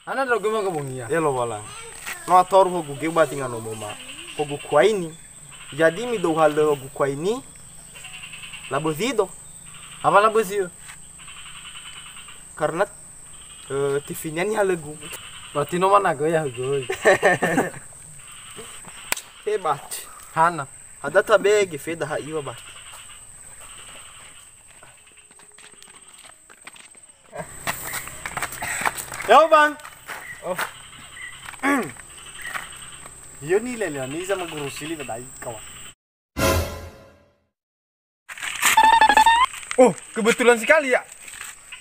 Ana ndo guma ka bungia. Elo wala. No ator hogu ge batinga no moma. Hogu kwaini. Jadi mi do hal hogu kwaini. Labozido. Apa la bosio? Karena TV-nya ni halegu. Berarti no mana go ya go. Hebat. Hana. Ada tabe ge feda ha iwa bat. Yo bang. Oh. Yo ni lele ni sama guru sili badai kawan. Oh, kebetulan sekali ya.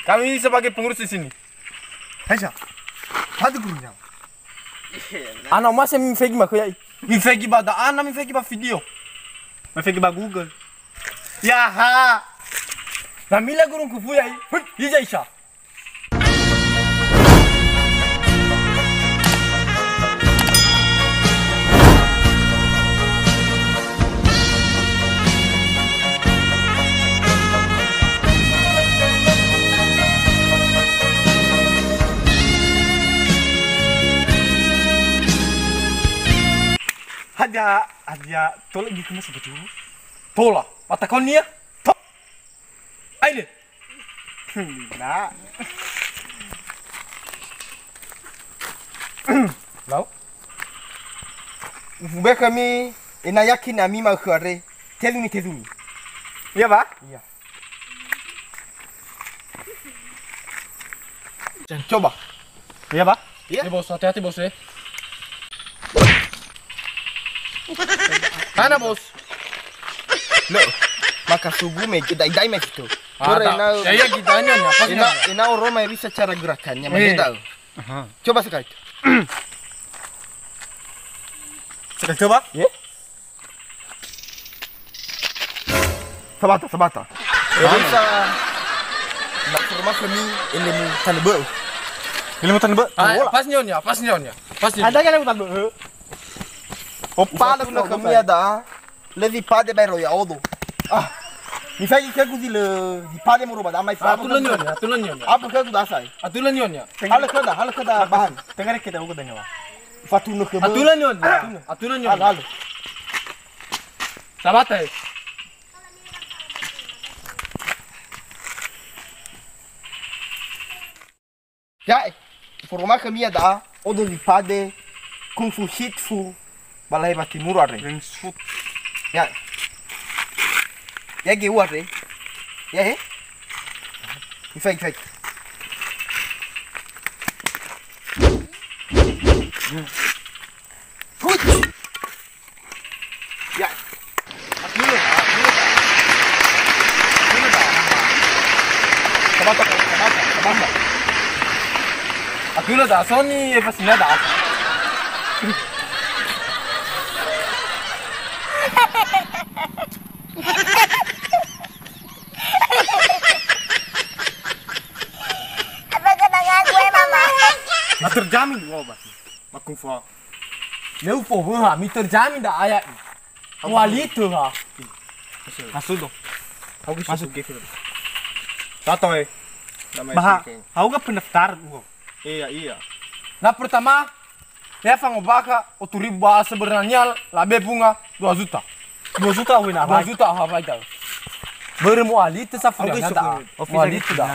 Kami sebagai pengurus di sini. Haja. Hadi gurunya. Ana mas mi fegi ma koyai. Mi fegi ba da ana mi fegi ba video. Mi fegi ba Google. Ya ha. Na mila gurun ku fuyai. Hija isha. Ada tolak gitu mas betul. Tola, mata kau ni ya? Aile. Nah. Lau? Ube kami ina yakin ami mau kare. Telumi. Iya ba? Iya. Coba. Iya ba? Iya. Bos, hati-hati bos ya. Mana bos? Lo, maka subuh me dai me itu. Ya gitanya nih, apa sih? Ina Roma bisa cara gerakannya, beda. Coba sekali. Sekali coba? Ya. Sabata. Bisa. Nak rumah kami ilmu tanbe. Ilmu tanbe? Pas nyonya. Ada kan ilmu tanbe? Opa na kami ada. Levi pade bairo ya odo. Mi fai che così di pade mo roba da mai fa. Atulan nyonya. Apa ke kudasai? Atulan nyonya. Hala kada bahan. Tengare kita ugo danyawa. Fatuno ke. Atulan nyonya. Halo. Sabata. Ya, forma kami ada odo di pade kung fu shit fu. Balai bati murare. Ya. Ya ge ware. Ya he. Fake. Hut. Ya. Akilo. Sabata. Akilo da Sony e fascina da. Terjamin gua bati. Makung fa. Leu po ha, mi terjamin da ayat. Walito ha. Masuk dong. Masuk ke film. Tato Bah, aku gak pendaftaran gua. Iya. Na pertama, ya fango baka oturiba sebenarnya labe bunga 2 juta. 2 juta wina. 2 juta ha baita. Bermu alito sa fuga da. Walito da.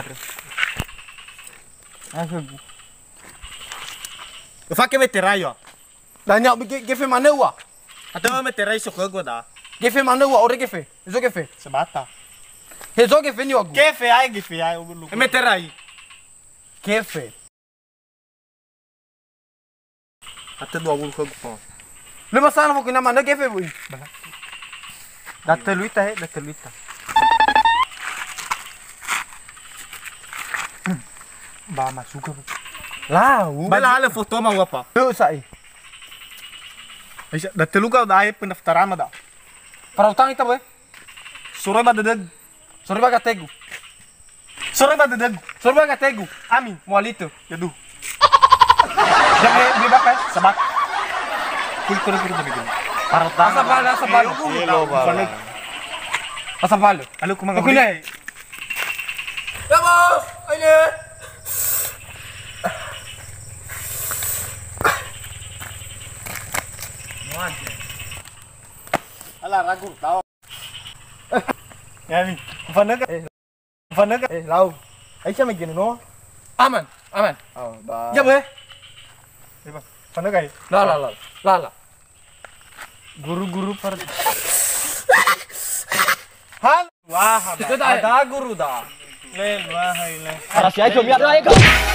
Fa que meterai ó. Danya gefe manewa. Atau meterai sok gua da. Gefe manewa ore gefe. Ezo gefe. Sabata. Ezo gefe ni wagu. Gefe ai lu. Meterai. Gefe. Até do agulho que eu Lema sana fo kina mana gefe bui. Data luita. Ba masuka. Lau. Bala hala foto mau apa? Eu sai. Data luka udah pendaftaran ada. Para utang ita boy. Sore ba dadag. Sore ba kategu. Sore ba kategu. Amin. Walito. Yadu. Jangan beli bakal. Sabat. Kul begini. Para utang. Asa balo. Asa balo. Halo kumang. Kunai. Ya bos, ini. Alah ragu tahu. Ya nih. Fana ka. lau. Aisyah macam no. Aman, aman. Oh, dah. Ya boleh. Fana ka. Lala. Guru-guru per. Hal. Wah, Itu dah. ada guru dah. Le, wah, le. Ara si Aisyah biar lah ya.